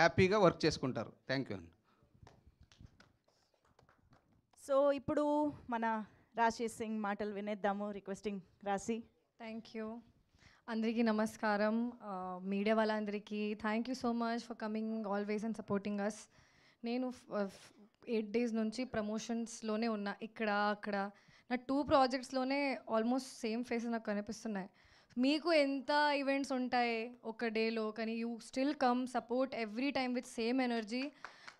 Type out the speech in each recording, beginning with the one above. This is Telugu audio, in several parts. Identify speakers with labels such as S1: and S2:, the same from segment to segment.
S1: హ్యాపీగా వర్క్ చేసుకుంటారు. థ్యాంక్ యూ అండి.
S2: సో ఇప్పుడు మన రాశి సింగ్ మాటలు వినేద్దాము. రిక్వెస్టింగ్ రాశి.
S3: Thank you. అందరికీ నమస్కారం. మీడియా వాళ్ళందరికీ thank you so much for coming always and supporting us. నేను 8 days నుంచి ప్రమోషన్స్లోనే ఉన్నా, ఇక్కడ అక్కడ. నా 2 ప్రాజెక్ట్స్లోనే ఆల్మోస్ట్ సేమ్ ఫేసెస్ నాకు కనిపిస్తున్నాయి. మీకు ఎంత ఈవెంట్స్ ఉంటాయి ఒక డేలో, కానీ you still come support every time with same energy.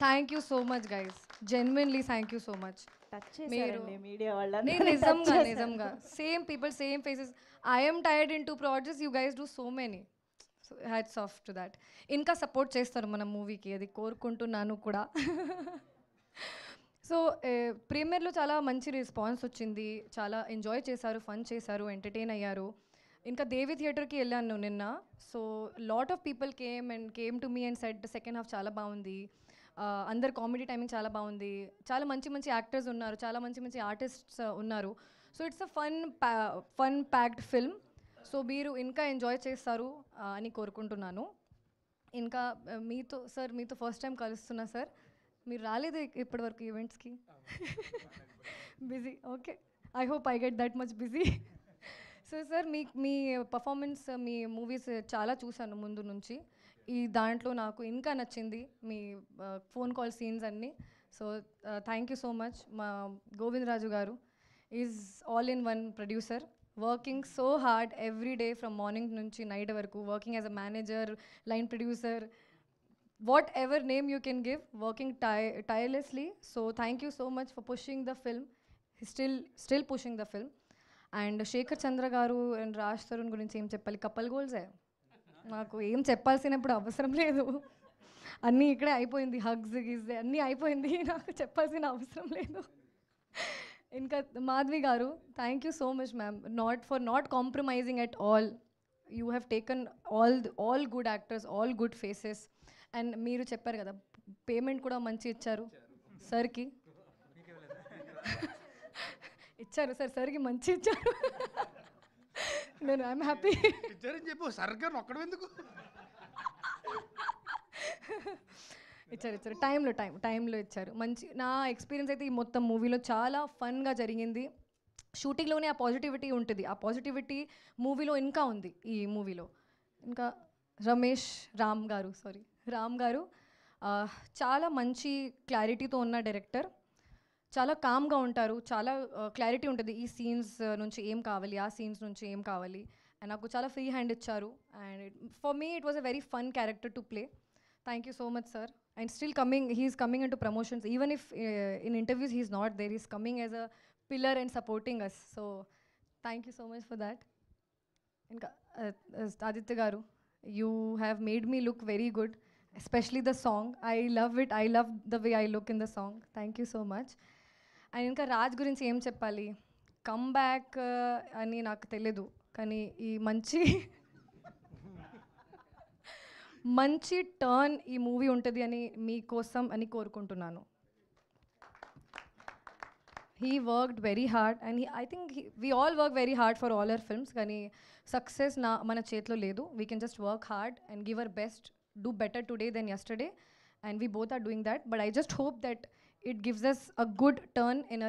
S3: Thank you so much guys, genuinely thank you so much.
S2: Touch చేశారండి మీడియా వాళ్ళ.
S3: నేను నిజంగా same people, same faces. I'm tired in 2 projects, you guys do so many. So hats off to that. ఇంకా సపోర్ట్ చేస్తారు మన మూవీకి, అది కోరుకుంటున్నాను కూడా. సో ప్రీమియర్లో చాలా మంచి రెస్పాన్స్ వచ్చింది, చాలా ఎంజాయ్ చేశారు, ఫన్ చేశారు, ఎంటర్టైన్ అయ్యారు. ఇంకా దేవి థియేటర్కి వెళ్ళాను నిన్న. So lot of people came to me and said second half చాలా బాగుంది, అందరు కామెడీ టైమింగ్ చాలా బాగుంది, చాలా మంచి యాక్టర్స్ ఉన్నారు, చాలా మంచి ఆర్టిస్ట్స్ ఉన్నారు. So it's a fun packed film. So మీరు ఇంకా ఎంజాయ్ చేస్తారు అని కోరుకుంటున్నాను. ఇంకా మీతో ఫస్ట్ టైం కలుస్తున్నా సార్. మీరు రాలేదు ఇప్పటివరకు ఈవెంట్స్కి. Busy, okay. I hope I get that much busy. So sir మీ పర్ఫార్మెన్స్, మీ మూవీస్ చాలా చూశాను ముందు నుంచి. ఈ దాంట్లో నాకు ఇంకా నచ్చింది మీ ఫోన్ కాల్ సీన్స్ అన్నీ. So thank you so much. మా Govindaraju garu is all in one producer, working so hard every day from morning నుంచి నైట్ వరకు, working as a manager, line producer, whatever name you can give, working tirelessly. So thank you so much for pushing the film. He's still pushing the film. And Shekhar Chandra garu and Raj Tarun gurinchi em cheppali, couple goals e నాకు ఏం చెప్పాల్సినప్పుడు అవసరం లేదు, అన్నీ ఇక్కడే అయిపోయింది, హగ్స్ గిజ్ అన్నీ అయిపోయింది, నాకు చెప్పాల్సిన అవసరం లేదు. ఇంకా మాధవి గారు, thank you so much ma'am, not compromising at all. You have taken all good actors, all good faces. And మీరు చెప్పారు కదా, పేమెంట్ కూడా మంచి ఇచ్చారు సార్కి. ఇచ్చారు సార్, సార్కి మంచి ఇచ్చారు. నేను ఐఎమ్ హ్యాపీ.
S1: చెప్పు సరిగ్గా ఒక్కడం ఎందుకు.
S3: ఇచ్చారు టైంలో ఇచ్చారు. మంచి నా ఎక్స్పీరియన్స్ అయితే ఈ మొత్తం మూవీలో చాలా ఫన్గా జరిగింది. షూటింగ్లోనే ఆ పాజిటివిటీ ఉంటుంది, ఆ పాజిటివిటీ మూవీలో ఇంకా ఉంది. ఈ మూవీలో ఇంకా రామ్ గారు చాలా మంచి క్లారిటీతో ఉన్న డైరెక్టర్. చాలా కామ్గా ఉంటారు, చాలా క్లారిటీ ఉంటుంది, ఈ సీన్స్ నుంచి ఏం కావాలి, ఆ సీన్స్ నుంచి ఏం కావాలి. అండ్ నాకు చాలా ఫ్రీ హ్యాండ్ ఇచ్చారు. And for me it was a very fun character to play. Thank you so much sir. And still he's coming into promotions, even if in interviews he's not there, he's coming as a pillar and supporting us. So thank you so much for that. ఇంకా ఆదిత్య గారు, you have made me look very good, especially the song. I love it. I love the way I look in the song. Thank you so much. And ఇంకా రాజ్ గురించి ఏం చెప్పాలి, కమ్ బ్యాక్ అని నాకు తెలీదు, కానీ ఈ మంచి టర్న్ ఈ మూవీ ఉంటుంది అని మీకోసం అని కోరుకుంటున్నాను. He worked very hard and I think we all work very hard for all our films, కానీ సక్సెస్ మన చేతిలో లేదు. We can just work hard and give our best, do better today than yesterday, and we both are doing that. But I just hope that it gives us a good turn in our